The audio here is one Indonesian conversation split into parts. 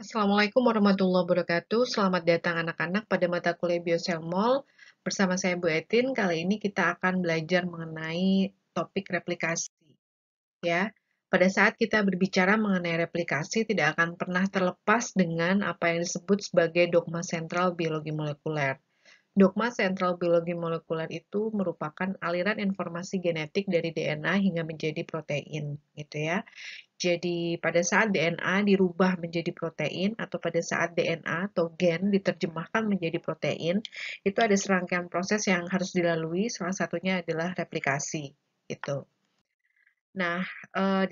Assalamualaikum warahmatullahi wabarakatuh. Selamat datang anak-anak pada mata kuliah Bioselmol. Bersama saya Bu Etin, kali ini kita akan belajar mengenai topik replikasi. Ya, pada saat kita berbicara mengenai replikasi, tidak akan pernah terlepas dengan apa yang disebut sebagai dogma sentral biologi molekuler. Dogma sentral biologi molekuler itu merupakan aliran informasi genetik dari DNA hingga menjadi protein, gitu ya. Jadi, pada saat DNA dirubah menjadi protein atau pada saat DNA atau gen diterjemahkan menjadi protein, itu ada serangkaian proses yang harus dilalui, salah satunya adalah replikasi, gitu. Nah,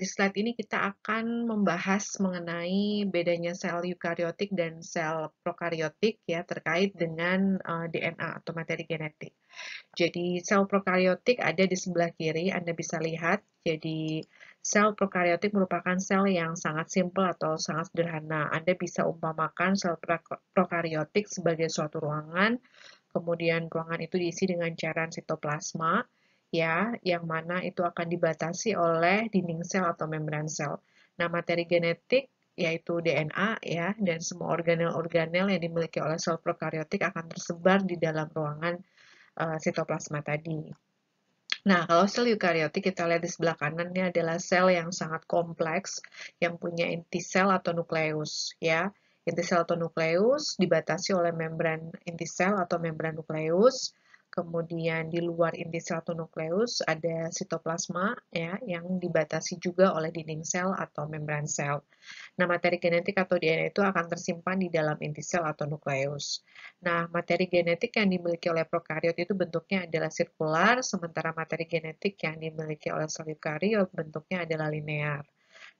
di slide ini kita akan membahas mengenai bedanya sel eukariotik dan sel prokariotik ya terkait dengan DNA atau materi genetik. Jadi sel prokariotik ada di sebelah kiri, Anda bisa lihat. Jadi sel prokariotik merupakan sel yang sangat simpel atau sangat sederhana. Anda bisa umpamakan sel prokariotik sebagai suatu ruangan, kemudian ruangan itu diisi dengan cairan sitoplasma, ya, yang mana itu akan dibatasi oleh dinding sel atau membran sel. Nah, materi genetik yaitu DNA ya, dan semua organel-organel yang dimiliki oleh sel prokariotik akan tersebar di dalam ruangan sitoplasma tadi. Nah, kalau sel eukariotik kita lihat di sebelah kanan ini adalah sel yang sangat kompleks yang punya inti sel atau nukleus ya. Inti sel atau nukleus dibatasi oleh membran inti sel atau membran nukleus. Kemudian di luar inti sel atau nukleus ada sitoplasma ya yang dibatasi juga oleh dinding sel atau membran sel. Nah, materi genetik atau DNA itu akan tersimpan di dalam inti sel atau nukleus. Nah, materi genetik yang dimiliki oleh prokariot itu bentuknya adalah sirkular, sementara materi genetik yang dimiliki oleh sel eukariot bentuknya adalah linear.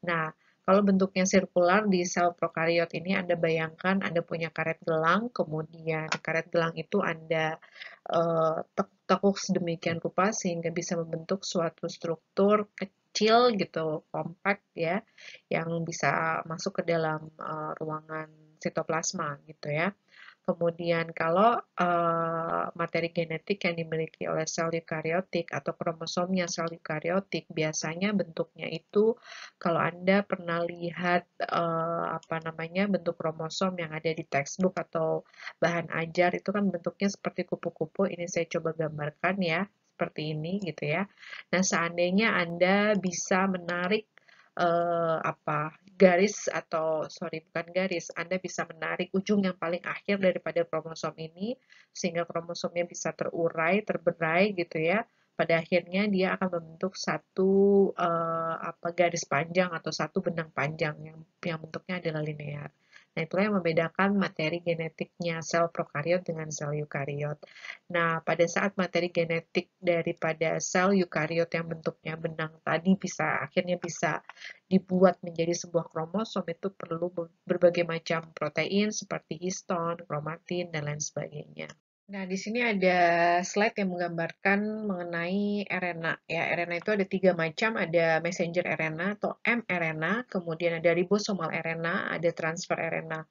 Nah, kalau bentuknya sirkular di sel prokariot ini Anda bayangkan Anda punya karet gelang, kemudian karet gelang itu Anda tekuk sedemikian rupa sehingga bisa membentuk suatu struktur kecil gitu, kompak ya, yang bisa masuk ke dalam ruangan sitoplasma gitu ya. Kemudian kalau materi genetik yang dimiliki oleh sel eukariotik atau kromosomnya sel eukariotik biasanya bentuknya itu kalau Anda pernah lihat apa namanya bentuk kromosom yang ada di textbook atau bahan ajar itu kan bentuknya seperti kupu-kupu. Ini saya coba gambarkan ya, seperti ini gitu ya. Nah, seandainya Anda bisa menarik apa garis atau sorry bukan garis, Anda bisa menarik ujung yang paling akhir daripada kromosom ini sehingga kromosomnya bisa terurai, terberai gitu ya. Pada akhirnya dia akan membentuk satu apa garis panjang atau satu benang panjang yang bentuknya adalah linear. Nah, itulah yang membedakan materi genetiknya sel prokariot dengan sel eukariot. Nah, pada saat materi genetik daripada sel eukariot yang bentuknya benang tadi akhirnya bisa dibuat menjadi sebuah kromosom itu perlu berbagai macam protein seperti histon, kromatin, dan lain sebagainya. Nah, di sini ada slide yang menggambarkan mengenai RNA. Ya, RNA itu ada 3 macam, ada messenger RNA atau mRNA, kemudian ada ribosomal RNA, ada transfer RNA.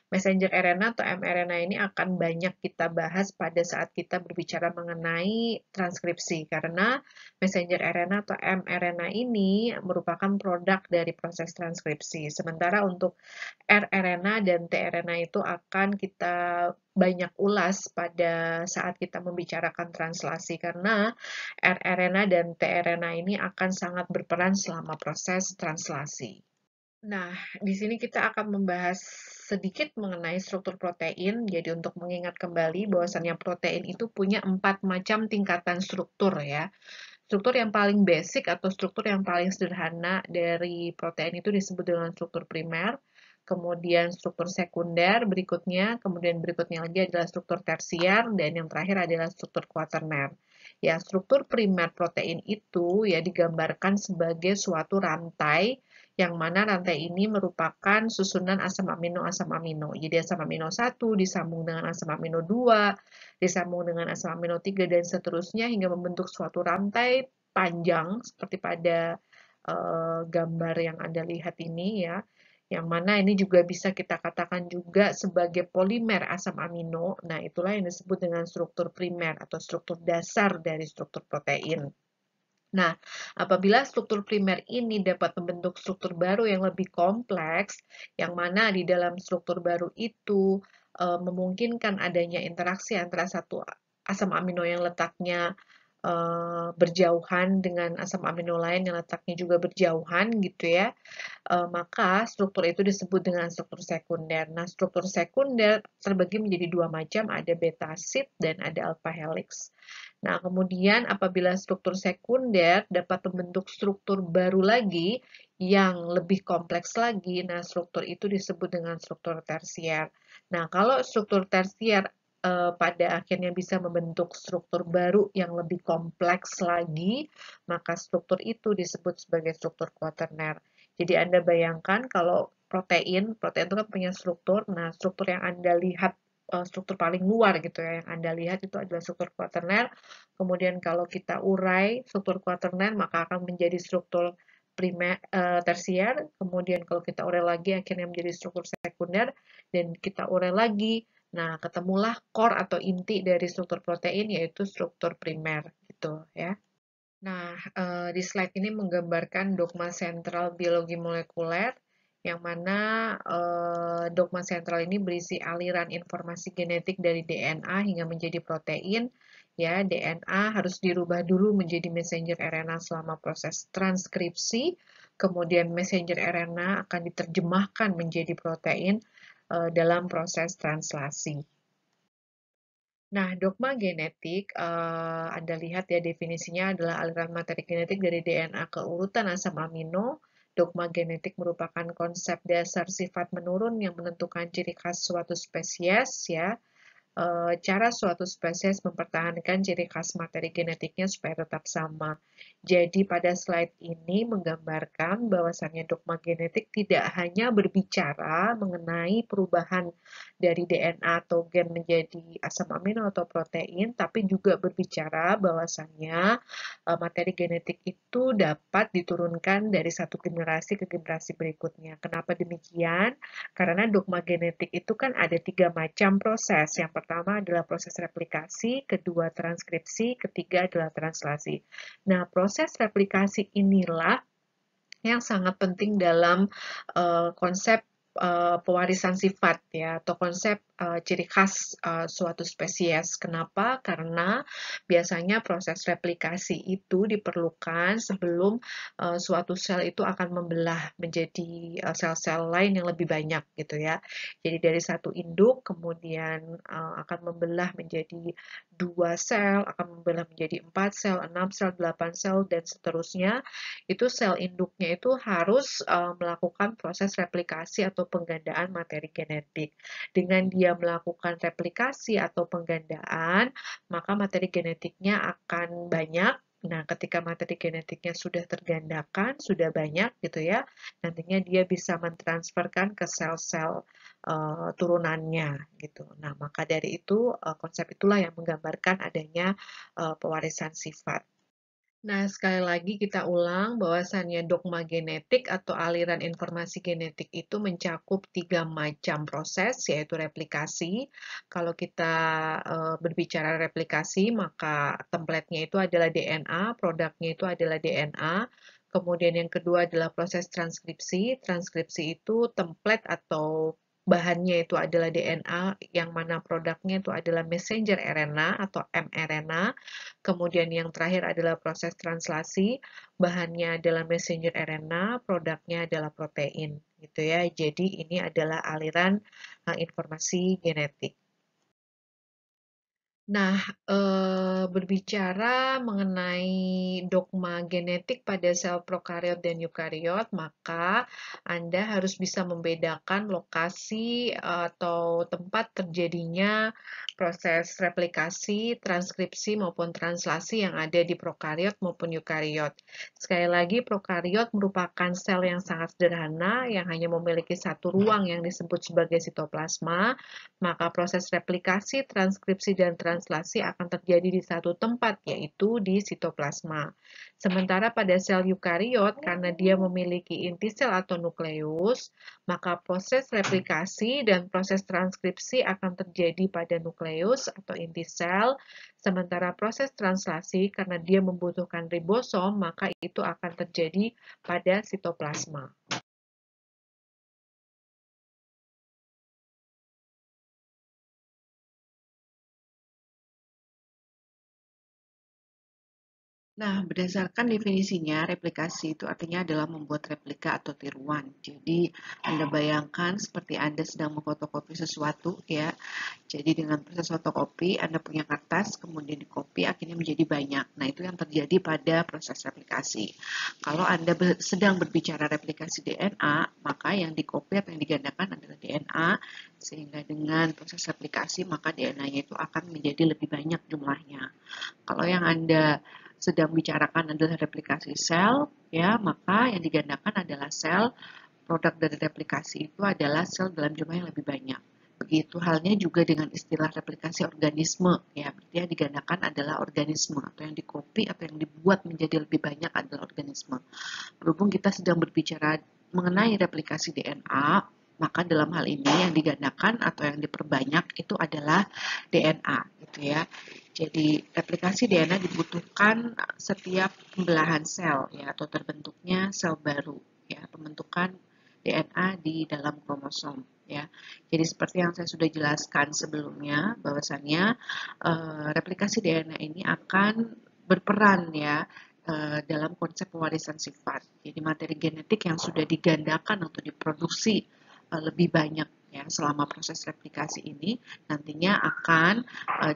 Messenger RNA atau mRNA ini akan banyak kita bahas pada saat kita berbicara mengenai transkripsi karena messenger RNA atau mRNA ini merupakan produk dari proses transkripsi. Sementara untuk rRNA dan tRNA itu akan kita banyak ulas pada saat kita membicarakan translasi karena rRNA dan tRNA ini akan sangat berperan selama proses translasi. Nah, di sini kita akan membahas sedikit mengenai struktur protein. Jadi untuk mengingat kembali bahwasannya protein itu punya 4 macam tingkatan struktur ya. Struktur yang paling basic atau struktur yang paling sederhana dari protein itu disebut dengan struktur primer, kemudian struktur sekunder berikutnya, kemudian berikutnya lagi adalah struktur tersier, dan yang terakhir adalah struktur kuaterner. Ya, struktur primer protein itu ya digambarkan sebagai suatu rantai yang mana rantai ini merupakan susunan asam amino. Jadi asam amino 1 disambung dengan asam amino 2, disambung dengan asam amino 3 dan seterusnya hingga membentuk suatu rantai panjang seperti pada gambar yang Anda lihat ini ya. Yang mana ini juga bisa kita katakan juga sebagai polimer asam amino. Nah, itulah yang disebut dengan struktur primer atau struktur dasar dari struktur protein. Nah, apabila struktur primer ini dapat membentuk struktur baru yang lebih kompleks, yang mana di dalam struktur baru itu memungkinkan adanya interaksi antara satu asam amino yang letaknya berjauhan dengan asam amino lain yang letaknya juga berjauhan gitu ya, maka struktur itu disebut dengan struktur sekunder. Nah, struktur sekunder terbagi menjadi dua macam, ada beta sheet dan ada alpha helix. Nah, kemudian apabila struktur sekunder dapat membentuk struktur baru lagi yang lebih kompleks lagi, nah struktur itu disebut dengan struktur tersier. Nah, kalau struktur tersier pada akhirnya bisa membentuk struktur baru yang lebih kompleks lagi, maka struktur itu disebut sebagai struktur kuaterner. Jadi Anda bayangkan kalau protein itu kan punya struktur, nah struktur yang Anda lihat struktur paling luar gitu ya, yang Anda lihat itu adalah struktur kuaterner. Kemudian kalau kita urai struktur kuaterner, maka akan menjadi struktur primer, tersier. Kemudian kalau kita urai lagi, akhirnya menjadi struktur sekunder. Dan kita urai lagi, nah ketemulah core atau inti dari struktur protein, yaitu struktur primer gitu ya. Nah, di slide ini menggambarkan dogma sentral biologi molekuler, yang mana dogma sentral ini berisi aliran informasi genetik dari DNA hingga menjadi protein. Ya, DNA harus dirubah dulu menjadi messenger RNA selama proses transkripsi, kemudian messenger RNA akan diterjemahkan menjadi protein dalam proses translasi. Nah, dogma genetik, Anda lihat ya definisinya adalah aliran materi genetik dari DNA ke urutan asam amino. Dogma genetik merupakan konsep dasar sifat menurun yang menentukan ciri khas suatu spesies ya. Cara suatu spesies mempertahankan ciri khas materi genetiknya supaya tetap sama. Jadi pada slide ini menggambarkan bahwasannya dogma genetik tidak hanya berbicara mengenai perubahan dari DNA atau gen menjadi asam amino atau protein, tapi juga berbicara bahwasannya materi genetik itu dapat diturunkan dari satu generasi ke generasi berikutnya. Kenapa demikian? Karena dogma genetik itu kan ada 3 macam proses. Yang pertama adalah proses replikasi, kedua transkripsi, ketiga adalah translasi. Nah, proses replikasi inilah yang sangat penting dalam konsep pewarisan sifat ya atau konsep ciri khas suatu spesies. Kenapa? Karena biasanya proses replikasi itu diperlukan sebelum suatu sel itu akan membelah menjadi sel-sel lain yang lebih banyak gitu ya. Jadi dari satu induk kemudian akan membelah menjadi 2 sel, akan membelah menjadi 4 sel, 6 sel, 8 sel dan seterusnya. Itu sel induknya itu harus melakukan proses replikasi atau penggandaan materi genetik. Dengan dia melakukan replikasi atau penggandaan, maka materi genetiknya akan banyak. Nah, ketika materi genetiknya sudah tergandakan, sudah banyak gitu ya, nantinya dia bisa mentransferkan ke sel-sel turunannya gitu. Nah, maka dari itu konsep itulah yang menggambarkan adanya pewarisan sifat. Nah, sekali lagi kita ulang bahwasannya dogma genetik atau aliran informasi genetik itu mencakup 3 macam proses, yaitu replikasi. Kalau kita berbicara replikasi, maka template-nya itu adalah DNA, produknya itu adalah DNA. Kemudian yang kedua adalah proses transkripsi. Transkripsi itu template atau bahannya itu adalah DNA, yang mana produknya itu adalah messenger RNA atau mRNA. Kemudian yang terakhir adalah proses translasi, bahannya adalah messenger RNA, produknya adalah protein, gitu ya. Jadi ini adalah aliran informasi genetik. Nah, berbicara mengenai dogma genetik pada sel prokariot dan eukariot, maka Anda harus bisa membedakan lokasi atau tempat terjadinya proses replikasi, transkripsi, maupun translasi yang ada di prokariot maupun eukariot. Sekali lagi, prokariot merupakan sel yang sangat sederhana yang hanya memiliki satu ruang yang disebut sebagai sitoplasma, maka proses replikasi, transkripsi, dan translasi translasi akan terjadi di satu tempat, yaitu di sitoplasma. Sementara pada sel eukariot, karena dia memiliki inti sel atau nukleus, maka proses replikasi dan proses transkripsi akan terjadi pada nukleus atau inti sel, sementara proses translasi karena dia membutuhkan ribosom, maka itu akan terjadi pada sitoplasma. Nah, berdasarkan definisinya, replikasi itu artinya adalah membuat replika atau tiruan. Jadi, Anda bayangkan seperti Anda sedang memfotokopi sesuatu, ya. Jadi, dengan proses fotokopi, Anda punya kertas, kemudian dikopi, akhirnya menjadi banyak. Nah, itu yang terjadi pada proses replikasi. Kalau Anda sedang berbicara replikasi DNA, maka yang dikopi atau yang digandakan adalah DNA, sehingga dengan proses replikasi, maka DNA-nya itu akan menjadi lebih banyak jumlahnya. Kalau yang Anda sedang bicarakan adalah replikasi sel, ya, maka yang digandakan adalah sel. Produk dari replikasi itu adalah sel dalam jumlah yang lebih banyak. Begitu halnya juga dengan istilah replikasi organisme, ya, berarti yang digandakan adalah organisme, atau yang dikopi atau yang dibuat menjadi lebih banyak adalah organisme. Berhubung kita sedang berbicara mengenai replikasi DNA, maka dalam hal ini yang digandakan atau yang diperbanyak itu adalah DNA, gitu ya. Jadi replikasi DNA dibutuhkan setiap pembelahan sel, ya, atau terbentuknya sel baru, ya, pembentukan DNA di dalam kromosom, ya. Jadi seperti yang saya sudah jelaskan sebelumnya, bahwasannya replikasi DNA ini akan berperan, ya, dalam konsep pewarisan sifat. Jadi materi genetik yang sudah digandakan atau diproduksi lebih banyak, ya, selama proses replikasi ini nantinya akan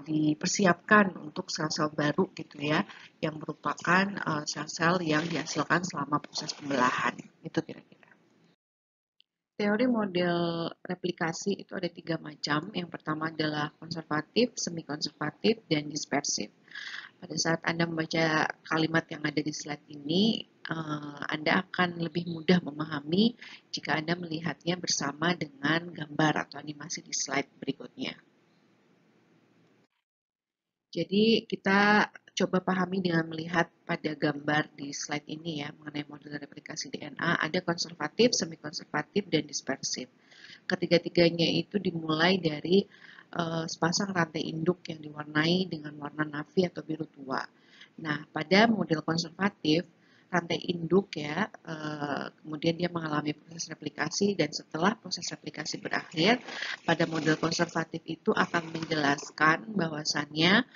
dipersiapkan untuk sel-sel baru, gitu ya, yang merupakan sel-sel yang dihasilkan selama proses pembelahan. Itu kira-kira. Teori model replikasi itu ada 3 macam. Yang pertama adalah konservatif, semi-konservatif, dan dispersif. Pada saat Anda membaca kalimat yang ada di slide ini, Anda akan lebih mudah memahami jika Anda melihatnya bersama dengan gambar atau animasi di slide berikutnya. Jadi kita coba pahami dengan melihat pada gambar di slide ini, ya, mengenai model replikasi DNA, ada konservatif, semi-konservatif, dan dispersif. Ketiga-tiganya itu dimulai dari sepasang rantai induk yang diwarnai dengan warna navy atau biru tua. Nah, pada model konservatif, rantai induk, ya, kemudian dia mengalami proses replikasi, dan setelah proses replikasi berakhir, pada model konservatif itu akan menjelaskan bahwasannya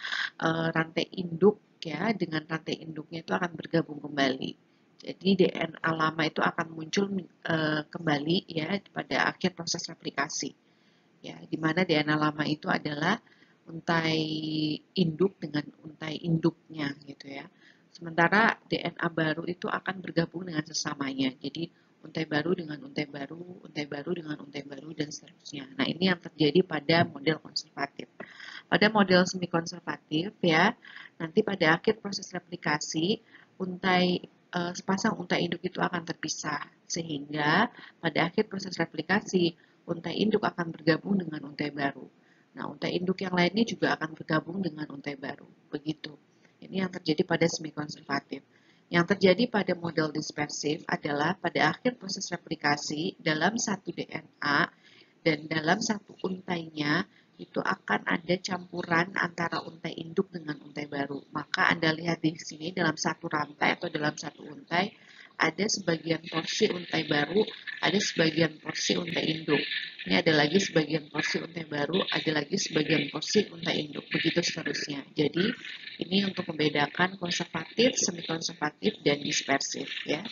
rantai induk, ya, dengan rantai induknya itu akan bergabung kembali. Jadi DNA lama itu akan muncul kembali, ya, pada akhir proses replikasi, ya, di mana DNA lama itu adalah untai induk dengan untai induknya, gitu ya. Sementara DNA baru itu akan bergabung dengan sesamanya. Jadi untai baru dengan untai baru, untai baru dengan untai baru, dan seterusnya. Nah, ini yang terjadi pada model konservatif. Pada model semi konservatif, ya, nanti pada akhir proses replikasi, sepasang untai induk itu akan terpisah, sehingga pada akhir proses replikasi untai induk akan bergabung dengan untai baru. Nah, untai induk yang lainnya juga akan bergabung dengan untai baru. Begitu. Ini yang terjadi pada semi konservatif. Yang terjadi pada model dispersif adalah pada akhir proses replikasi dalam satu DNA dan dalam satu untainya itu akan ada campuran antara untai induk dengan untai baru. Maka Anda lihat di sini dalam satu rantai atau dalam satu untai ada sebagian porsi untai baru, ada sebagian porsi untai induk. Ini ada lagi sebagian porsi untai baru, ada lagi sebagian porsi untai induk, begitu seterusnya. Jadi ini untuk membedakan konservatif, semi konservatif, dan dispersif, ya.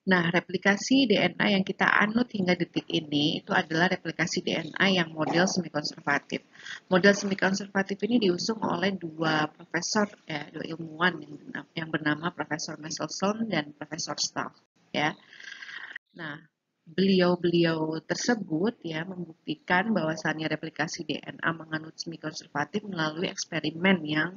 Nah, replikasi DNA yang kita anut hingga detik ini itu adalah replikasi DNA yang model semi-konservatif. Model semi-konservatif ini diusung oleh dua profesor, ya, dua ilmuwan yang bernama Profesor Messelson dan Profesor Staff, ya. Nah, beliau-beliau tersebut, ya, membuktikan bahwasannya replikasi DNA menganut semi-konservatif melalui eksperimen yang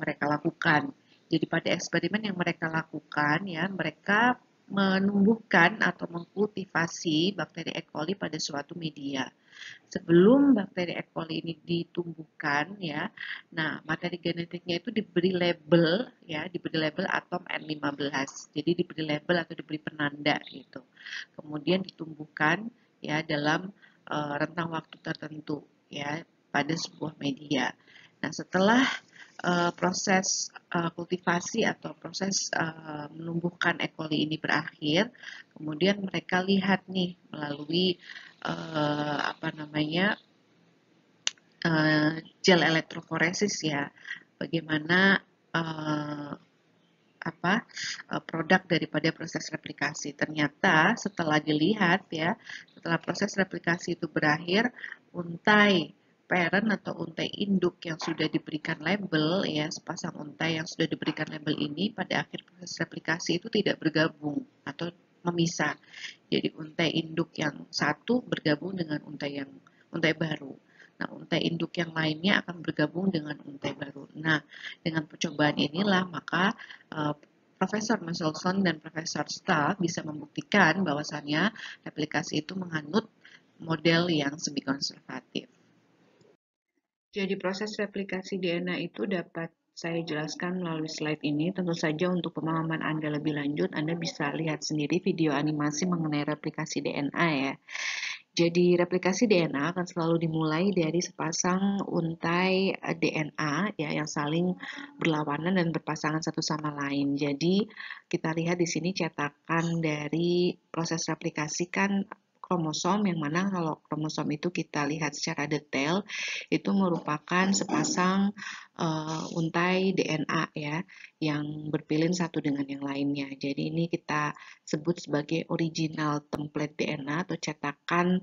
mereka lakukan. Jadi pada eksperimen yang mereka lakukan, ya, mereka menumbuhkan atau mengkultivasi bakteri E. coli pada suatu media. Sebelum bakteri E. coli ini ditumbuhkan ya, nah materi genetiknya itu diberi label atom N15. Jadi diberi label atau diberi penanda gitu. Kemudian ditumbuhkan ya dalam rentang waktu tertentu ya pada sebuah media. Nah, setelah proses kultivasi atau proses menumbuhkan E. coli ini berakhir, kemudian mereka lihat nih melalui gel elektroforesis ya, bagaimana produk daripada proses replikasi. Ternyata setelah dilihat ya, setelah proses replikasi itu berakhir, untai parent atau untai induk yang sudah diberikan label ya, sepasang untai yang sudah diberikan label ini pada akhir proses replikasi itu tidak bergabung atau memisah. Jadi untai induk yang satu bergabung dengan untai baru. Nah, untai induk yang lainnya akan bergabung dengan untai baru. Nah, dengan percobaan inilah maka Profesor Michelson dan Profesor Stahl bisa membuktikan bahwasannya replikasi itu menganut model yang semi konservatif. Jadi proses replikasi DNA itu dapat saya jelaskan melalui slide ini. Tentu saja untuk pemahaman Anda lebih lanjut, Anda bisa lihat sendiri video animasi mengenai replikasi DNA ya. Jadi replikasi DNA akan selalu dimulai dari sepasang untai DNA ya yang saling berlawanan dan berpasangan satu sama lain. Jadi kita lihat di sini cetakan dari proses replikasi kan kromosom, yang mana kalau kromosom itu kita lihat secara detail itu merupakan sepasang untai DNA ya yang berpilin satu dengan yang lainnya. Jadi ini kita sebut sebagai original template DNA atau cetakan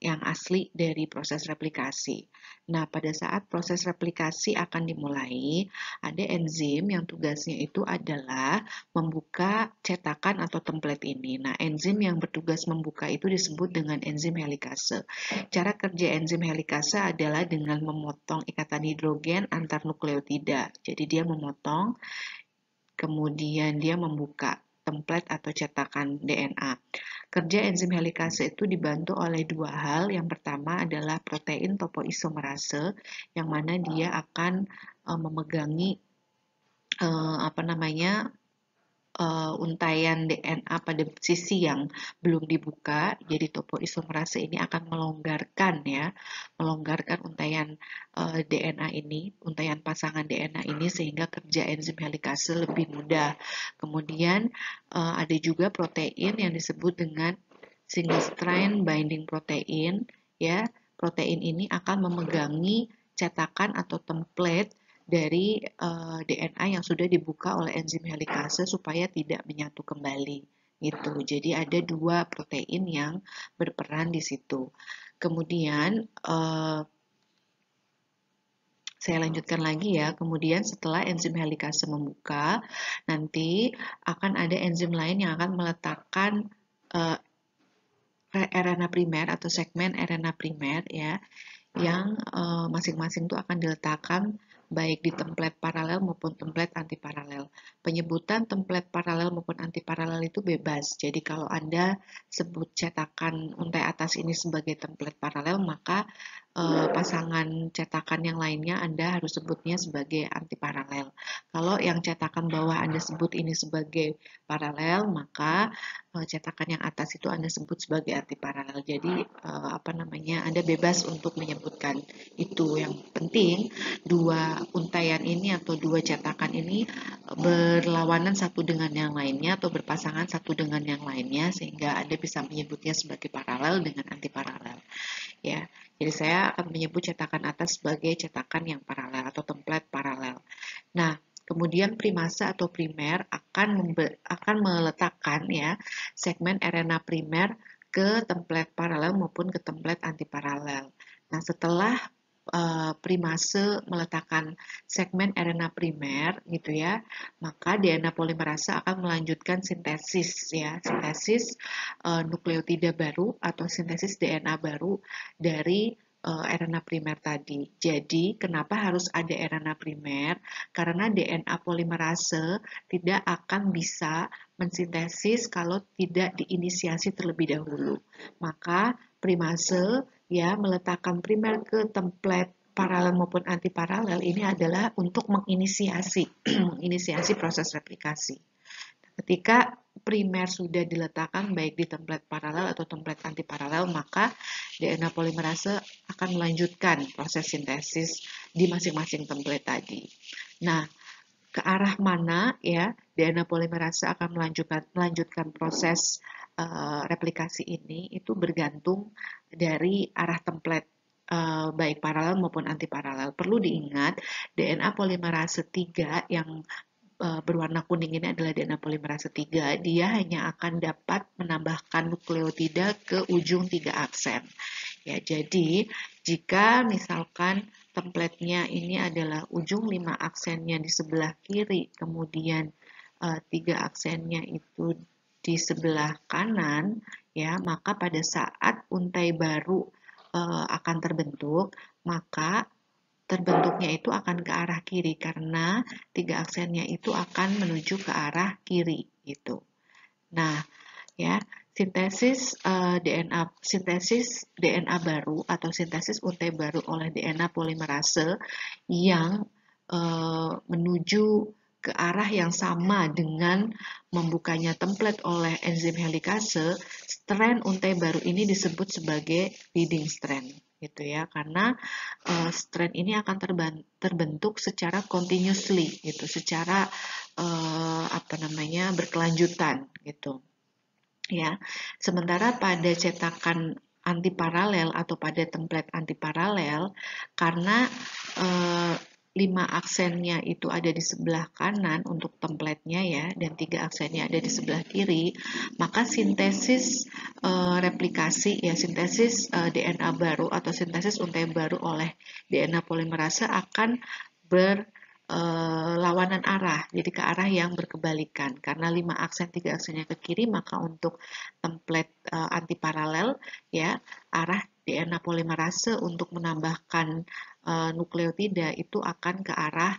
yang asli dari proses replikasi. Nah, pada saat proses replikasi akan dimulai, ada enzim yang tugasnya itu adalah membuka cetakan atau template ini. Nah, enzim yang bertugas membuka itu disebut dengan enzim helikase. Cara kerja enzim helikase adalah dengan memotong ikatan hidrogen antar nukleotida. Jadi dia memotong, kemudian dia membuka template atau cetakan DNA. Kerja enzim helikase itu dibantu oleh dua hal. Yang pertama adalah protein topoisomerase, yang mana dia akan memegangi untaian DNA pada sisi yang belum dibuka. Jadi topoisomerase ini akan melonggarkan untaian DNA ini, untaian pasangan DNA ini, sehingga kerja enzim helikase lebih mudah. Kemudian ada juga protein yang disebut dengan single strand binding protein ya. Protein ini akan memegangi cetakan atau template dari DNA yang sudah dibuka oleh enzim helikase supaya tidak menyatu kembali gitu. Jadi ada dua protein yang berperan di situ. Kemudian saya lanjutkan lagi ya. Kemudian setelah enzim helikase membuka, nanti akan ada enzim lain yang akan meletakkan RNA primer atau segmen RNA primer ya, yang masing-masing itu akan diletakkan baik di template paralel maupun template antiparalel. Penyebutan template paralel maupun antiparalel itu bebas. Jadi kalau Anda sebut cetakan untai atas ini sebagai template paralel, maka pasangan cetakan yang lainnya Anda harus sebutnya sebagai antiparalel. Kalau yang cetakan bawah Anda sebut ini sebagai paralel, maka cetakan yang atas itu Anda sebut sebagai antiparalel. Jadi Anda bebas untuk menyebutkan itu. Yang penting dua untaian ini atau dua cetakan ini berlawanan satu dengan yang lainnya atau berpasangan satu dengan yang lainnya, sehingga Anda bisa menyebutnya sebagai paralel dengan antiparalel ya. Jadi saya akan menyebut cetakan atas sebagai cetakan yang paralel atau template paralel. Nah, kemudian primase atau primer akan meletakkan ya segmen RNA primer ke template paralel maupun ke template antiparalel. Nah, setelah primase meletakkan segmen RNA primer gitu ya, maka DNA polimerase akan melanjutkan sintesis nukleotida baru atau sintesis DNA baru dari RNA primer tadi. Jadi, kenapa harus ada RNA primer? Karena DNA polimerase tidak akan bisa mensintesis kalau tidak diinisiasi terlebih dahulu. Maka primase ya meletakkan primer ke template paralel maupun antiparalel ini adalah untuk menginisiasi menginisiasi proses replikasi. Ketika primer sudah diletakkan baik di template paralel atau template antiparalel, maka DNA polimerase akan melanjutkan proses sintesis di masing-masing template tadi. Nah, ke arah mana ya DNA polimerase akan melanjutkan proses replikasi ini itu bergantung dari arah template baik paralel maupun antiparalel. Perlu diingat DNA polimerase 3 yang berwarna kuning ini adalah DNA polimerase 3, dia hanya akan dapat menambahkan nukleotida ke ujung 3 aksen. Ya, jadi jika misalkan templatenya ini adalah ujung 5 aksennya di sebelah kiri, kemudian 3 aksennya itu di sebelah kanan, ya, maka pada saat untai baru akan terbentuk, maka terbentuknya itu akan ke arah kiri karena 3 aksennya itu akan menuju ke arah kiri gitu. Nah, ya, sintesis DNA baru atau sintesis untai baru oleh DNA polimerase yang menuju ke arah yang sama dengan membukanya template oleh enzim helikase, strand untai baru ini disebut sebagai leading strand gitu ya, karena strand ini akan terbentuk secara continuously gitu, secara berkelanjutan gitu ya. Sementara pada cetakan antiparalel atau pada template antiparalel, karena 5 aksennya itu ada di sebelah kanan untuk templatenya ya, dan 3 aksennya ada di sebelah kiri, maka sintesis replikasi ya, sintesis DNA baru atau sintesis untai baru oleh DNA polimerase akan berlawanan arah, jadi ke arah yang berkebalikan. Karena 5 aksen 3 aksennya ke kiri, maka untuk template antiparalel ya, arah DNA polimerase untuk menambahkan nukleotida itu akan ke arah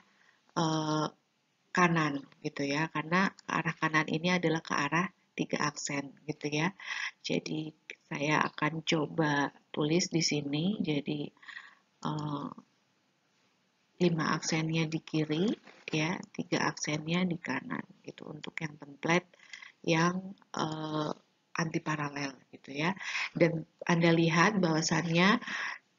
kanan gitu ya, karena ke arah kanan ini adalah ke arah 3 aksen gitu ya. Jadi saya akan coba tulis di sini, jadi 5 aksennya di kiri ya, 3 aksennya di kanan gitu untuk yang template yang antiparalel gitu ya. Dan Anda lihat bahwasannya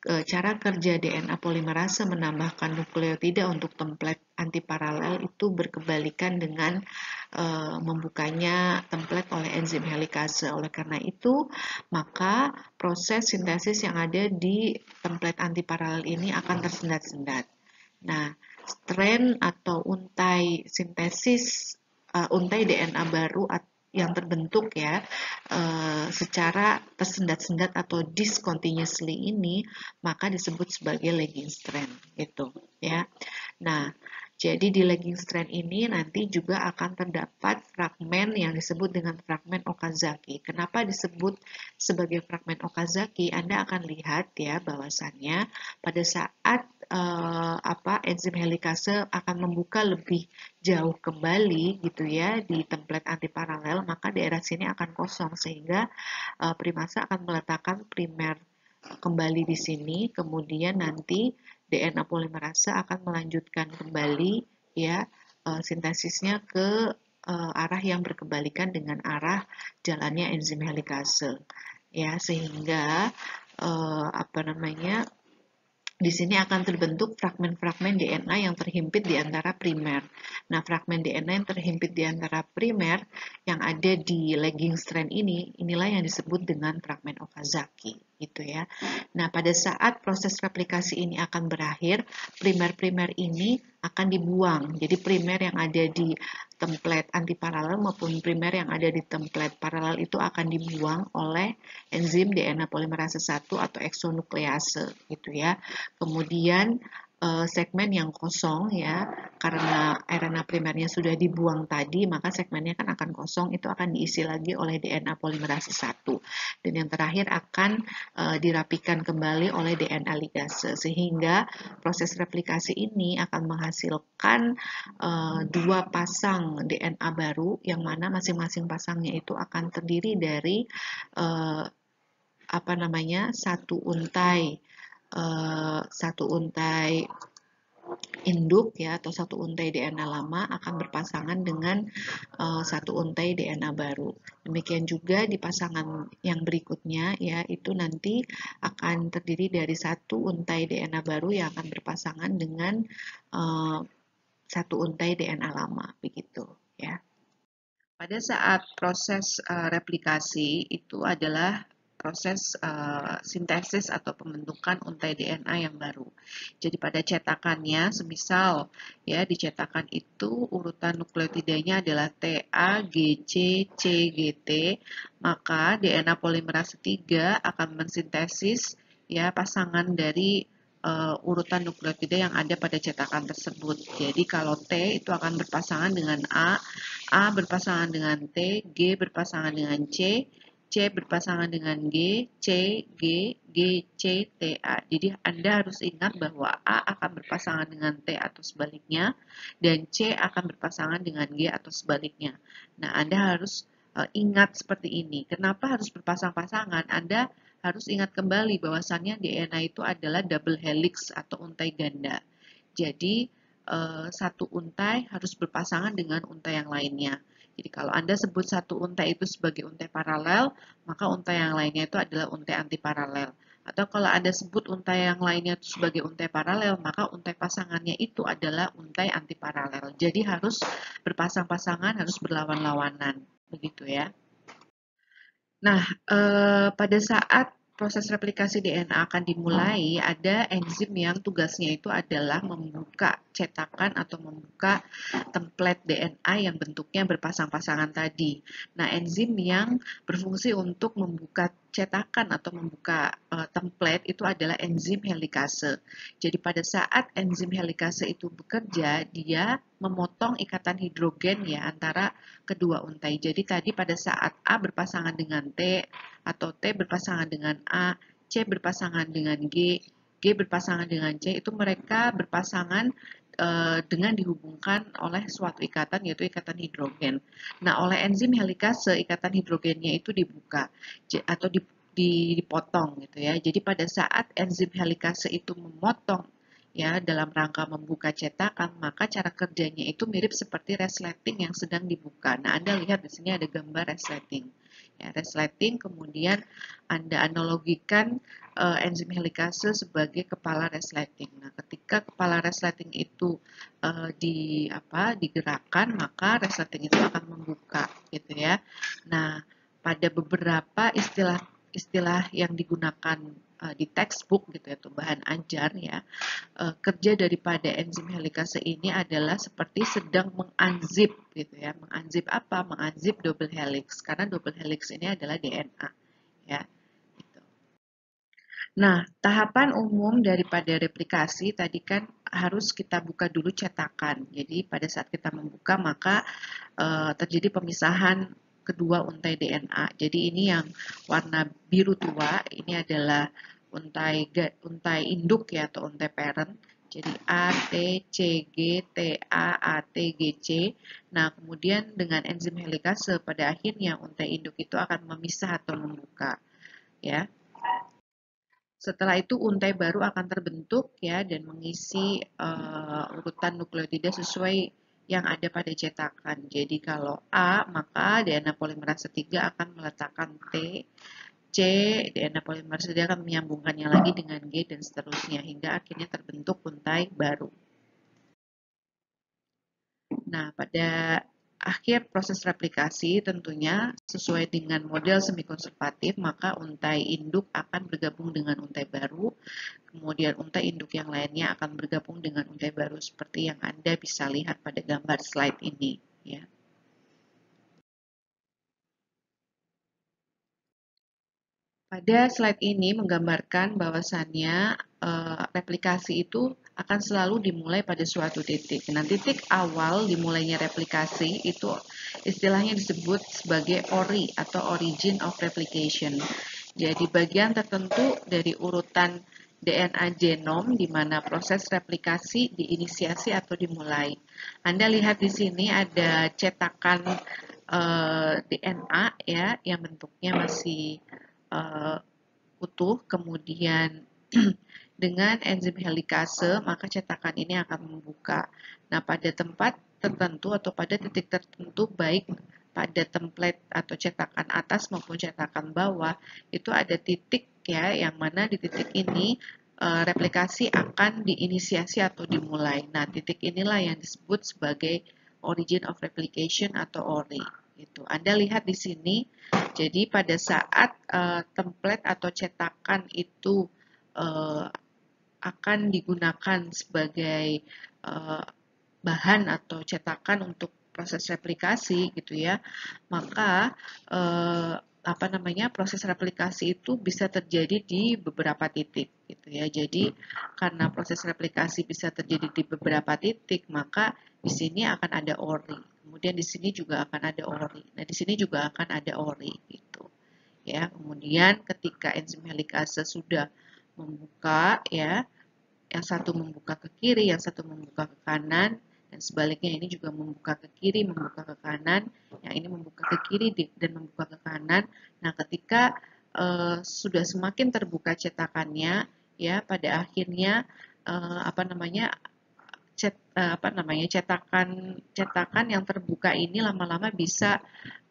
cara kerja DNA polimerase menambahkan nukleotida untuk template antiparalel itu berkebalikan dengan membukanya template oleh enzim helikase. Oleh karena itu, maka proses sintesis yang ada di template antiparalel ini akan tersendat-sendat. Nah, strand atau untai sintesis untai DNA baru yang terbentuk ya secara tersendat-sendat atau discontinuously ini, maka disebut sebagai lagging strand gitu ya. Nah, jadi di lagging strand ini nanti juga akan terdapat fragmen yang disebut dengan fragmen Okazaki. Kenapa disebut sebagai fragmen Okazaki? Anda akan lihat ya bahwasannya pada saat enzim helikase akan membuka lebih jauh kembali gitu ya di template antiparalel, maka daerah sini akan kosong sehingga primase akan meletakkan primer kembali di sini, kemudian nanti DNA polimerase akan melanjutkan kembali ya sintesisnya ke arah yang berkebalikan dengan arah jalannya enzim helikase ya, sehingga di sini akan terbentuk fragmen-fragmen DNA yang terhimpit di antara primer. Nah, fragmen DNA yang terhimpit di antara primer yang ada di lagging strand ini, inilah yang disebut dengan fragmen Okazaki, gitu ya. Nah, pada saat proses replikasi ini akan berakhir, primer-primer ini akan dibuang. Jadi primer yang ada di template antiparalel maupun primer yang ada di template paralel itu akan dibuang oleh enzim DNA polimerase 1 atau eksonuklease gitu ya. Kemudian segmen yang kosong ya, karena RNA primernya sudah dibuang tadi, maka segmennya kan akan kosong, itu akan diisi lagi oleh DNA polimerase 1. Dan yang terakhir akan dirapikan kembali oleh DNA ligase, sehingga proses replikasi ini akan menghasilkan dua pasang DNA baru, yang mana masing-masing pasangnya itu akan terdiri dari satu untai induk ya, atau satu untai DNA lama akan berpasangan dengan satu untai DNA baru. Demikian juga di pasangan yang berikutnya ya, itu nanti akan terdiri dari satu untai DNA baru yang akan berpasangan dengan satu untai DNA lama, begitu ya. Pada saat proses replikasi itu adalah proses sintesis atau pembentukan untai DNA yang baru. Jadi pada cetakannya, semisal ya di cetakan itu urutan nukleotidanya adalah TA, GC, C, GT, maka DNA polimerase 3 akan mensintesis ya pasangan dari urutan nukleotida yang ada pada cetakan tersebut. Jadi kalau T itu akan berpasangan dengan A berpasangan dengan T, G berpasangan dengan C berpasangan dengan G, C, G, G, C, T, A. Jadi Anda harus ingat bahwa A akan berpasangan dengan T atau sebaliknya, dan C akan berpasangan dengan G atau sebaliknya. Nah, Anda harus ingat seperti ini. Kenapa harus berpasang-pasangan? Anda harus ingat kembali bahwasannya DNA itu adalah double helix atau untai ganda. Jadi, satu untai harus berpasangan dengan untai yang lainnya. Jadi kalau Anda sebut satu untai itu sebagai untai paralel, maka untai yang lainnya itu adalah untai antiparalel. Atau kalau Anda sebut untai yang lainnya itu sebagai untai paralel, maka untai pasangannya itu adalah untai antiparalel. Jadi harus berpasang-pasangan, harus berlawan-lawanan. Begitu ya. Nah, pada saat proses replikasi DNA akan dimulai, ada enzim yang tugasnya itu adalah membuka cetakan atau membuka template DNA yang bentuknya berpasang-pasangan tadi. Nah, enzim yang berfungsi untuk membuka cetakan atau membuka template itu adalah enzim helikase. Jadi pada saat enzim helikase itu bekerja, dia memotong ikatan hidrogen ya antara kedua untai. Jadi tadi pada saat A berpasangan dengan T atau T berpasangan dengan A, C berpasangan dengan G, G berpasangan dengan C, itu mereka berpasangan dengan dihubungkan oleh suatu ikatan, yaitu ikatan hidrogen. Nah, oleh enzim helikase ikatan hidrogennya itu dibuka atau dipotong gitu ya. Jadi pada saat enzim helikase itu memotong ya dalam rangka membuka cetakan, maka cara kerjanya itu mirip seperti resleting yang sedang dibuka. Nah, Anda lihat di sini ada gambar resleting. Ya, resleting kemudian Anda analogikan enzim helikase sebagai kepala resleting. Nah, ketika kepala resleting itu digerakkan, maka resleting itu akan membuka gitu ya. Nah, pada beberapa istilah yang digunakan di textbook gitu ya, atau bahan ajar ya, kerja daripada enzim helikase ini adalah seperti sedang mengunzip gitu ya. Mengunzip apa? Mengunzip double helix, karena double helix ini adalah DNA ya. Gitu. Nah, tahapan umum daripada replikasi tadi kan harus kita buka dulu cetakan. Jadi pada saat kita membuka maka terjadi pemisahan kedua untai DNA. Jadi ini yang warna biru tua, ini adalah untai induk ya, atau untai parent. Jadi A, T, C, G, T, A, T, G, C. Nah, kemudian dengan enzim helikase pada akhirnya untai induk itu akan memisah atau membuka ya. Setelah itu untai baru akan terbentuk ya dan mengisi urutan nukleotida sesuai yang ada pada cetakan. Jadi kalau A, maka DNA polimerase 3 akan meletakkan T, C, DNA polimerase 3 akan menyambungkannya lagi dengan G dan seterusnya hingga akhirnya terbentuk untai baru. Nah, pada akhir proses replikasi tentunya sesuai dengan model semi-konservatif, maka untai induk akan bergabung dengan untai baru, kemudian untai induk yang lainnya akan bergabung dengan untai baru seperti yang Anda bisa lihat pada gambar slide ini. Ya. Pada slide ini menggambarkan bahwasannya replikasi itu akan selalu dimulai pada suatu titik. Nah, titik awal dimulainya replikasi itu istilahnya disebut sebagai ORI atau Origin of Replication. Jadi bagian tertentu dari urutan DNA genom di mana proses replikasi diinisiasi atau dimulai. Anda lihat di sini ada cetakan DNA ya yang bentuknya masih utuh, kemudian dengan enzim helikase, maka cetakan ini akan membuka. Nah, pada tempat tertentu atau pada titik tertentu, baik pada template atau cetakan atas maupun cetakan bawah, itu ada titik ya, yang mana di titik ini replikasi akan diinisiasi atau dimulai. Nah, titik inilah yang disebut sebagai origin of replication atau ORI. Itu. Anda lihat di sini, jadi pada saat template atau cetakan itu akan digunakan sebagai bahan atau cetakan untuk proses replikasi gitu ya, maka proses replikasi itu bisa terjadi di beberapa titik gitu ya. Jadi karena proses replikasi bisa terjadi di beberapa titik, maka di sini akan ada ORI. Kemudian di sini juga akan ada ORI. Nah, di sini juga akan ada ORI gitu. Ya, kemudian ketika enzim helikase sudah membuka ya, yang satu membuka ke kiri, yang satu membuka ke kanan, dan sebaliknya ini juga membuka ke kiri, membuka ke kanan, yang ini membuka ke kiri dan membuka ke kanan. Nah, ketika sudah semakin terbuka cetakannya, ya pada akhirnya cetakan yang terbuka ini lama-lama bisa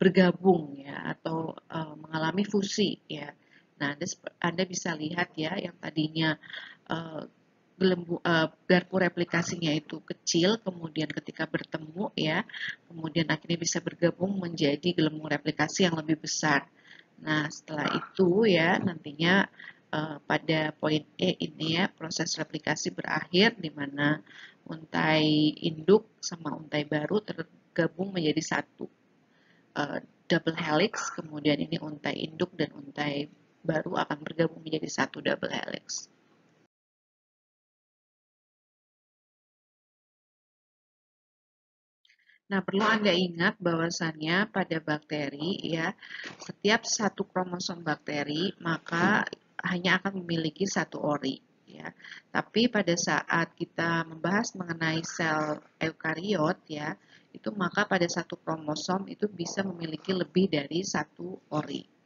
bergabung ya atau mengalami fusi ya. Nah, Anda bisa lihat ya yang tadinya garpu replikasinya itu kecil, kemudian ketika bertemu ya, kemudian akhirnya bisa bergabung menjadi gelembung replikasi yang lebih besar. Nah, setelah itu ya nantinya pada poin E ini ya proses replikasi berakhir di mana untai induk sama untai baru tergabung menjadi satu double helix, kemudian ini untai induk dan untai baru akan bergabung menjadi satu double helix. Nah, perlu Anda ingat bahwasannya pada bakteri ya, setiap satu kromosom bakteri maka hanya akan memiliki satu ori ya. Tapi pada saat kita membahas mengenai sel eukariot ya, itu maka pada satu kromosom itu bisa memiliki lebih dari satu ori.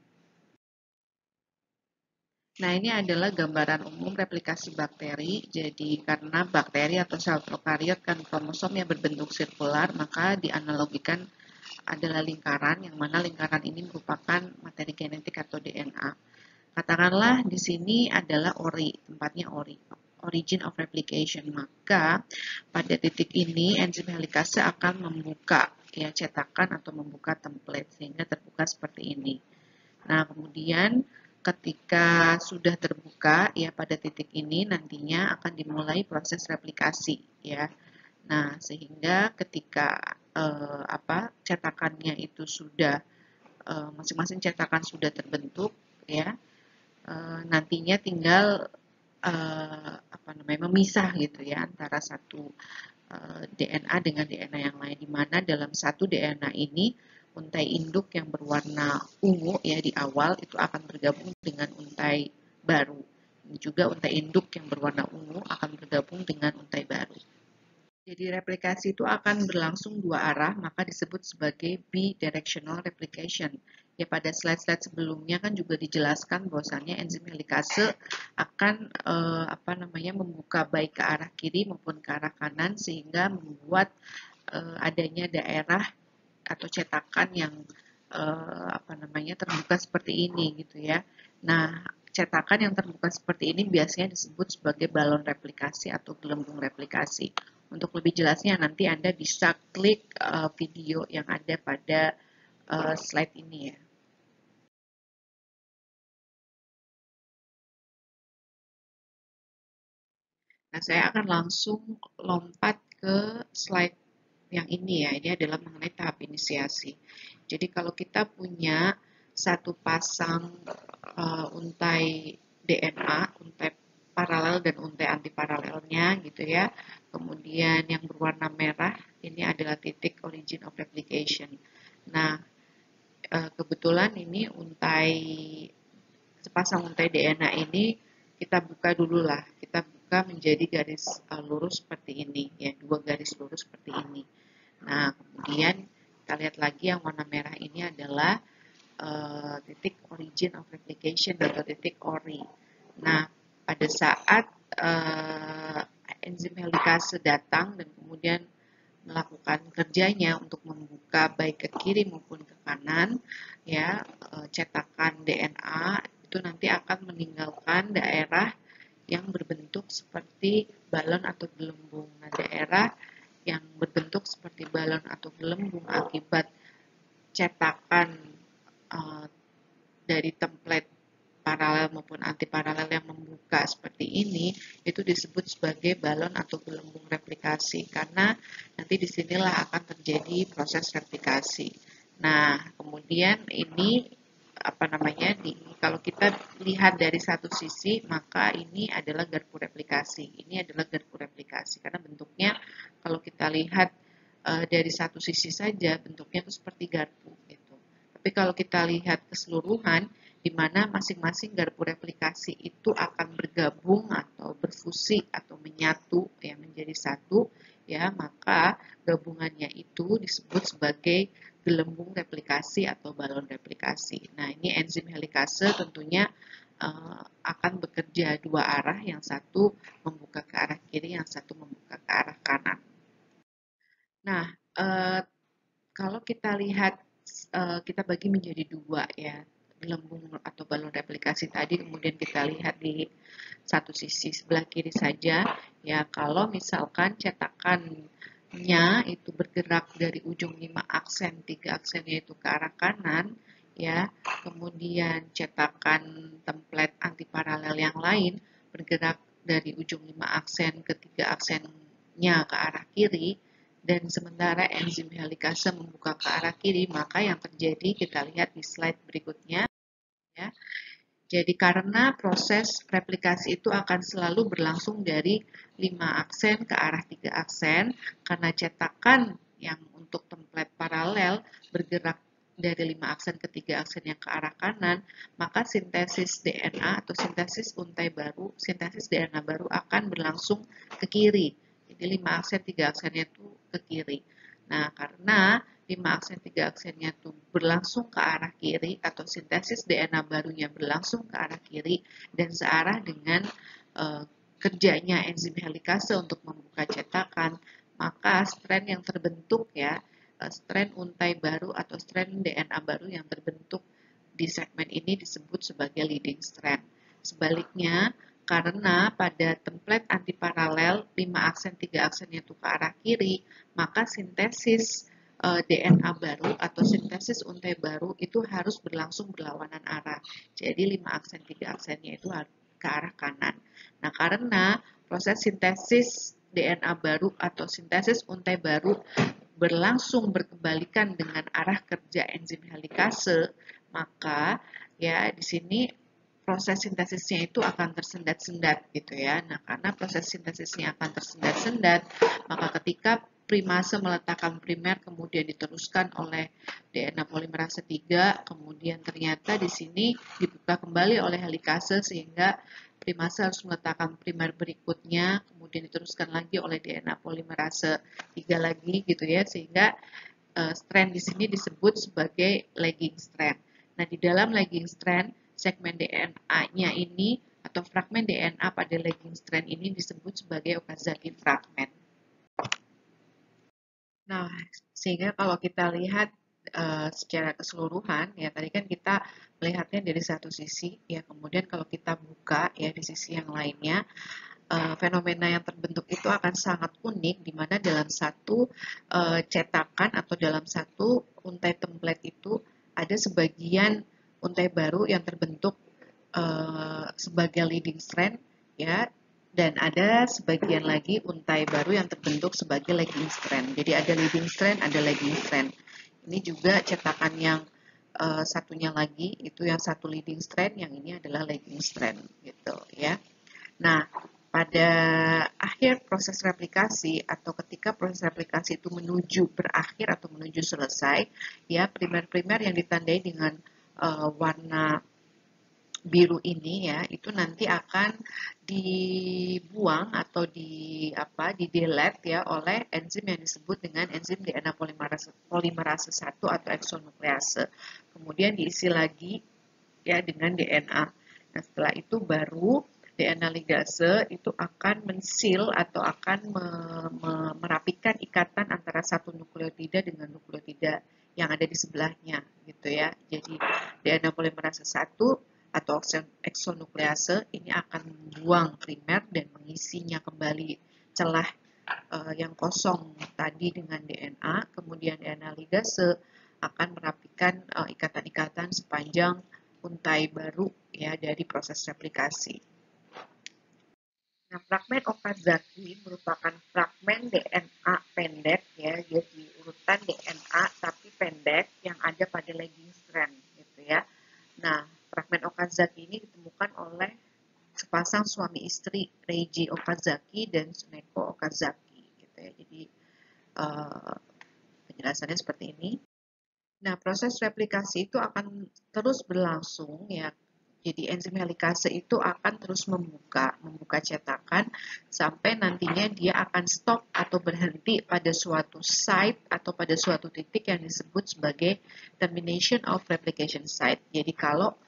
Nah, ini adalah gambaran umum replikasi bakteri. Jadi, karena bakteri atau sel prokariot kan kromosomnya berbentuk sirkular, maka dianalogikan adalah lingkaran, yang mana lingkaran ini merupakan materi genetik atau DNA. Katakanlah di sini adalah ori, tempatnya ori, origin of replication. Maka pada titik ini enzim helikase akan membuka ya cetakan atau membuka template sehingga terbuka seperti ini. Nah, kemudian ketika sudah terbuka ya pada titik ini nantinya akan dimulai proses replikasi ya. Nah, sehingga ketika cetakannya itu sudah masing-masing cetakan sudah terbentuk ya, nantinya tinggal memisah gitu ya antara satu DNA dengan DNA yang lain, di mana dalam satu DNA ini untai induk yang berwarna ungu ya di awal itu akan bergabung dengan untai baru. Ini juga untai induk yang berwarna ungu akan bergabung dengan untai baru. Jadi replikasi itu akan berlangsung dua arah, maka disebut sebagai bidirectional replication. Ya pada slide-slide sebelumnya kan juga dijelaskan bahwasannya enzim helikase akan membuka baik ke arah kiri maupun ke arah kanan sehingga membuat adanya daerah atau cetakan yang terbuka seperti ini gitu ya. Nah, cetakan yang terbuka seperti ini biasanya disebut sebagai balon replikasi atau gelembung replikasi. Untuk lebih jelasnya nanti Anda bisa klik video yang ada pada slide ini ya. Nah, saya akan langsung lompat ke slide yang ini ya. Ini adalah mengenai tahap inisiasi. Jadi kalau kita punya satu pasang untai DNA, untai paralel dan untai antiparalelnya gitu ya. Kemudian yang berwarna merah ini adalah titik origin of replication. Nah, kebetulan ini sepasang untai DNA ini kita buka dulu lah. Kita buka menjadi garis lurus seperti ini ya, dua garis lurus seperti ini. Nah, kemudian kita lihat lagi yang warna merah ini adalah titik origin of replication atau titik ORI. Nah, pada saat enzim helikase datang dan kemudian melakukan kerjanya untuk membuka baik ke kiri maupun ke kanan, ya cetakan DNA itu nanti akan meninggalkan daerah yang berbentuk seperti balon atau gelembung. Nah, daerah yang berbentuk seperti balon atau gelembung akibat cetakan dari template paralel maupun antiparalel yang membuka seperti ini, itu disebut sebagai balon atau gelembung replikasi, karena nanti disinilah akan terjadi proses replikasi. Nah, kemudian ini kalau kita lihat dari satu sisi, maka ini adalah garpu replikasi. Ini adalah garpu replikasi, karena bentuknya kalau kita lihat dari satu sisi saja, bentuknya itu seperti garpu. Gitu. Tapi kalau kita lihat keseluruhan, di mana masing-masing garpu replikasi itu akan bergabung atau berfusi atau menyatu ya menjadi satu, ya maka gabungannya itu disebut sebagai gelembung replikasi atau balon replikasi. Nah, ini enzim helikase tentunya akan bekerja dua arah, yang satu membuka ke arah kiri, yang satu membuka ke arah kanan. Nah, kalau kita lihat, kita bagi menjadi dua ya, gelembung atau balon replikasi tadi, kemudian kita lihat di satu sisi sebelah kiri saja ya. Kalau misalkan cetakannya itu bergerak dari ujung 5 aksen, 3 aksennya itu ke arah kanan ya, kemudian cetakan template antiparalel yang lain bergerak dari ujung 5 aksen ke 3 aksennya ke arah kiri, dan sementara enzim helikase membuka ke arah kiri, maka yang terjadi kita lihat di slide berikutnya ya. Jadi karena proses replikasi itu akan selalu berlangsung dari 5 aksen ke arah 3 aksen, karena cetakan yang untuk template paralel bergerak dari 5 aksen ke 3 aksen yang ke arah kanan, maka sintesis DNA atau sintesis untai baru, sintesis DNA baru akan berlangsung ke kiri. Jadi 5 aksen 3 aksennya itu ke kiri. Nah, karena 5 aksen 3 aksennya itu berlangsung ke arah kiri atau sintesis DNA barunya berlangsung ke arah kiri dan searah dengan kerjanya enzim helikase untuk membuka cetakan, maka strand yang terbentuk ya, strand untai baru atau strand DNA baru yang terbentuk di segmen ini disebut sebagai leading strand. Sebaliknya, karena pada template antiparalel 5 aksen 3 aksennya itu ke arah kiri, maka sintesis DNA baru atau sintesis untai baru itu harus berlangsung berlawanan arah. Jadi 5 aksen 3 aksennya itu harus ke arah kanan. Nah, karena proses sintesis DNA baru atau sintesis untai baru berlangsung berkebalikan dengan arah kerja enzim helikase, maka ya di sini proses sintesisnya itu akan tersendat-sendat gitu ya. Nah, karena proses sintesisnya akan tersendat-sendat, maka ketika primase meletakkan primer kemudian diteruskan oleh DNA polimerase 3, kemudian ternyata di sini dibuka kembali oleh helikase sehingga primase harus meletakkan primer berikutnya, kemudian diteruskan lagi oleh DNA polimerase 3 lagi gitu ya, sehingga strand di sini disebut sebagai lagging strand. Nah, di dalam lagging strand, segmen DNA-nya ini atau fragmen DNA pada lagging strand ini disebut sebagai Okazaki fragment. Nah, sehingga kalau kita lihat secara keseluruhan, ya tadi kan kita melihatnya dari satu sisi, ya kemudian kalau kita buka ya di sisi yang lainnya, fenomena yang terbentuk itu akan sangat unik, di mana dalam satu cetakan atau dalam satu untai template itu ada sebagian untai baru yang terbentuk sebagai leading strand, ya, dan ada sebagian lagi untai baru yang terbentuk sebagai lagging strand. Jadi ada leading strand, ada lagging strand. Ini juga cetakan yang satunya lagi, itu yang satu leading strand, yang ini adalah lagging strand, gitu ya. Nah, pada akhir proses replikasi atau ketika proses replikasi itu menuju berakhir atau menuju selesai, ya primer-primer yang ditandai dengan warna biru ini ya, itu nanti akan dibuang atau di delete ya oleh enzim yang disebut dengan enzim DNA polimerase 1 atau eksonuklease. Kemudian diisi lagi ya dengan DNA. Nah, setelah itu baru DNA ligase itu akan mensil atau akan merapikan ikatan antara satu nukleotida dengan nukleotida yang ada di sebelahnya gitu ya. Jadi DNA polimerase 1 atau eksonuklease ini akan membuang primer dan mengisinya kembali celah yang kosong tadi dengan DNA. Kemudian DNA ligase akan merapikan ikatan-ikatan sepanjang untai baru ya dari proses replikasi. Nah, fragmen Okazaki merupakan fragmen DNA pendek ya, jadi urutan DNA tapi pendek yang ada pada lagging strand gitu ya. Nah, fragmen Okazaki ini ditemukan oleh sepasang suami istri, Reiji Okazaki dan Tsuneko Okazaki gitu ya. Jadi penjelasannya seperti ini. Nah, proses replikasi itu akan terus berlangsung ya. Jadi enzim helikase itu akan terus membuka cetakan sampai nantinya dia akan stop atau berhenti pada suatu site atau pada suatu titik yang disebut sebagai termination of replication site. Jadi kalau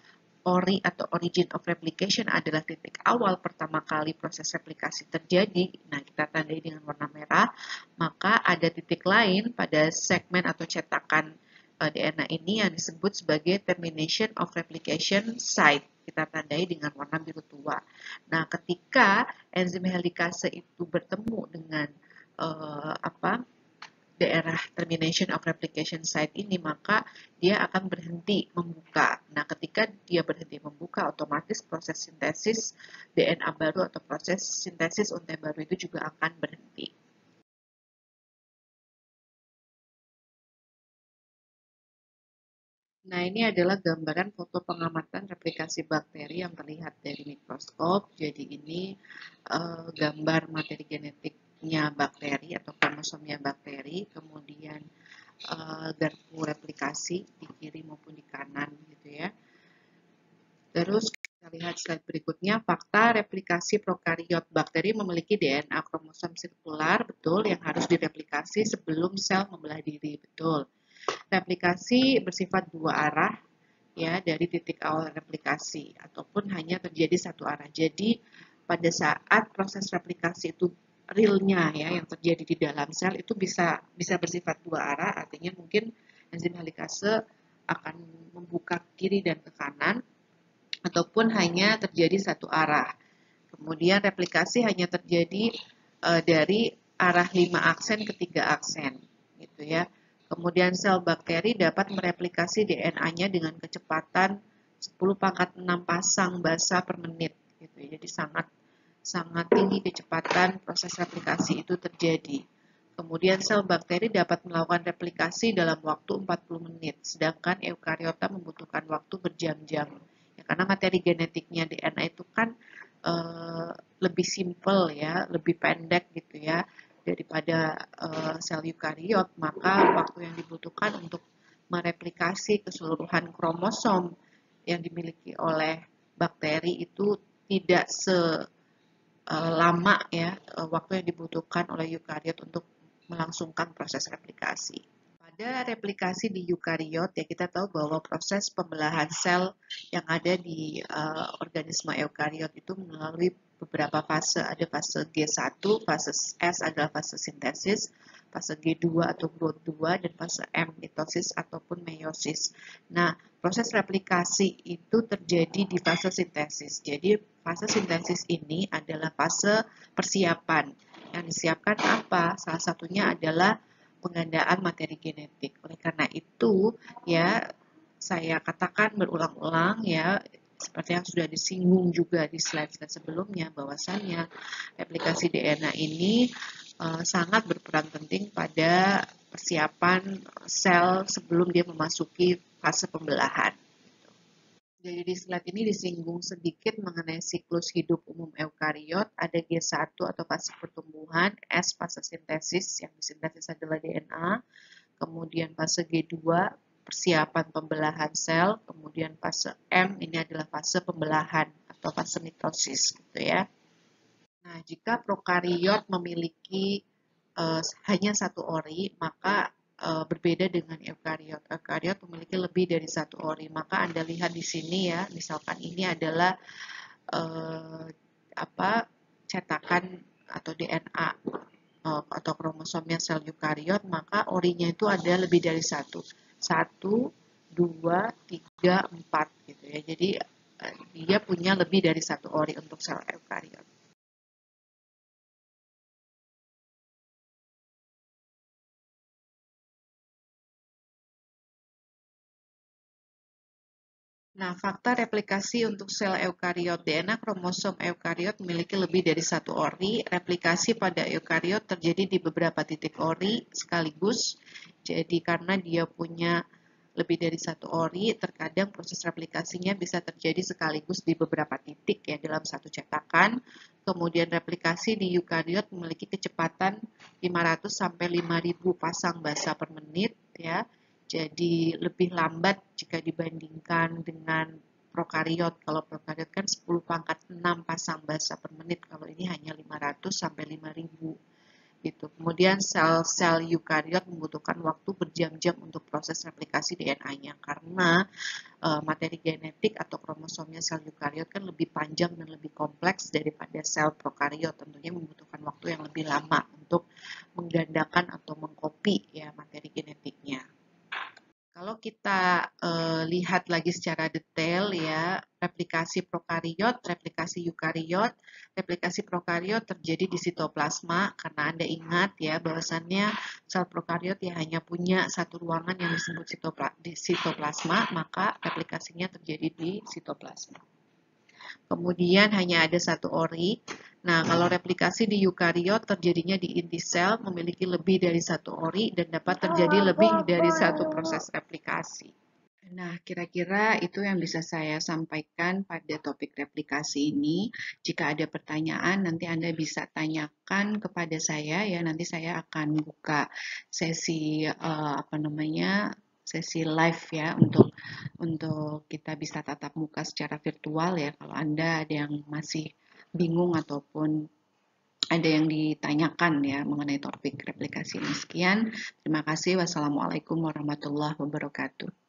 ori atau origin of replication adalah titik awal pertama kali proses replikasi terjadi, nah kita tandai dengan warna merah, maka ada titik lain pada segmen atau cetakan DNA ini yang disebut sebagai termination of replication site. Kita tandai dengan warna biru tua. Nah, ketika enzim helikase itu bertemu dengan daerah termination of replication site ini, maka dia akan berhenti membuka. Nah, ketika dia berhenti membuka, otomatis proses sintesis DNA baru atau proses sintesis untai baru itu juga akan berhenti. Nah, ini adalah gambaran foto pengamatan replikasi bakteri yang terlihat dari mikroskop. Jadi ini gambar materi genetiknya bakteri atau kromosomnya bakteri, kemudian garpu replikasi di kiri maupun di kanan gitu ya. Terus kita lihat slide berikutnya, fakta replikasi prokariot bakteri memiliki DNA kromosom sirkular, betul, yang harus direplikasi sebelum sel membelah diri, betul. Replikasi bersifat dua arah, ya, dari titik awal replikasi, ataupun hanya terjadi satu arah. Jadi, pada saat proses replikasi itu realnya ya, yang terjadi di dalam sel itu bisa bersifat dua arah, artinya mungkin enzim helikase akan membuka kiri dan ke kanan, ataupun hanya terjadi satu arah. Kemudian replikasi hanya terjadi dari arah 5 aksen ke 3 aksen, gitu ya. Kemudian sel bakteri dapat mereplikasi DNA-nya dengan kecepatan 10⁻⁶ pasang basa per menit, gitu. Jadi sangat tinggi kecepatan proses replikasi itu terjadi. Kemudian sel bakteri dapat melakukan replikasi dalam waktu 40 menit, sedangkan eukariota membutuhkan waktu berjam-jam. Ya, karena materi genetiknya DNA itu kan lebih simple ya, lebih pendek gitu ya daripada sel eukariot, maka waktu yang dibutuhkan untuk mereplikasi keseluruhan kromosom yang dimiliki oleh bakteri itu tidak lama ya waktu yang dibutuhkan oleh eukariot untuk melangsungkan proses replikasi. Pada replikasi di eukariot ya kita tahu bahwa proses pembelahan sel yang ada di organisme eukariot itu melalui beberapa fase. Ada fase G1, fase S adalah fase sintesis, fase G2 atau growth 2, dan fase M mitosis ataupun meiosis. Nah, proses replikasi itu terjadi di fase sintesis. Jadi fase sintesis ini adalah fase persiapan. Yang disiapkan apa? Salah satunya adalah penggandaan materi genetik. Oleh karena itu, ya saya katakan berulang-ulang ya, seperti yang sudah disinggung juga di slide-slide sebelumnya, bahwasannya replikasi DNA ini sangat berperan penting pada persiapan sel sebelum dia memasuki fase pembelahan. Jadi di slide ini disinggung sedikit mengenai siklus hidup umum eukariot, ada G1 atau fase pertumbuhan, S fase sintesis, yang disintesis adalah DNA, kemudian fase G2 persiapan pembelahan sel, kemudian fase M ini adalah fase pembelahan atau fase mitosis gitu ya. Nah, jika prokariot memiliki hanya satu ori, maka berbeda dengan eukariot. Eukariot memiliki lebih dari satu ori. Maka Anda lihat di sini ya, misalkan ini adalah eh, apa cetakan atau DNA atau kromosomnya sel eukariot, maka orinya itu ada lebih dari satu. Satu, dua, tiga, empat gitu ya. Jadi dia punya lebih dari satu ori untuk sel eukariot. Nah, fakta replikasi untuk sel eukariot DNA kromosom eukariot memiliki lebih dari satu ori. Replikasi pada eukariot terjadi di beberapa titik ori sekaligus. Jadi karena dia punya lebih dari satu ori, terkadang proses replikasinya bisa terjadi sekaligus di beberapa titik ya dalam satu cetakan. Kemudian replikasi di eukariot memiliki kecepatan 500 sampai 5000 pasang basa per menit ya. Jadi lebih lambat jika dibandingkan dengan prokariot. Kalau prokariot kan 10 pangkat 6 pasang basa per menit, kalau ini hanya 500 sampai 5000 gitu. Kemudian sel-sel eukariot membutuhkan waktu berjam-jam untuk proses replikasi DNA-nya karena materi genetik atau kromosomnya sel eukariot kan lebih panjang dan lebih kompleks daripada sel prokariot. Tentunya membutuhkan waktu yang lebih lama untuk menggandakan atau mengcopy ya materi genetiknya. Kalau kita lihat lagi secara detail ya, replikasi prokariot, replikasi eukariot, replikasi prokariot terjadi di sitoplasma karena Anda ingat ya bahwasannya sel prokariot ya hanya punya satu ruangan yang disebut sitoplasma, maka replikasinya terjadi di sitoplasma. Kemudian hanya ada satu ori. Nah, kalau replikasi di eukariot terjadinya di inti sel memiliki lebih dari satu ori dan dapat terjadi lebih dari satu proses replikasi. Nah, kira-kira itu yang bisa saya sampaikan pada topik replikasi ini. Jika ada pertanyaan, nanti Anda bisa tanyakan kepada saya ya. Nanti saya akan buka sesi sesi live ya untuk kita bisa tatap muka secara virtual ya. Kalau Anda ada yang masih bingung ataupun ada yang ditanyakan ya mengenai topik replikasi ini. Sekian, terima kasih. Wassalamualaikum warahmatullahi wabarakatuh.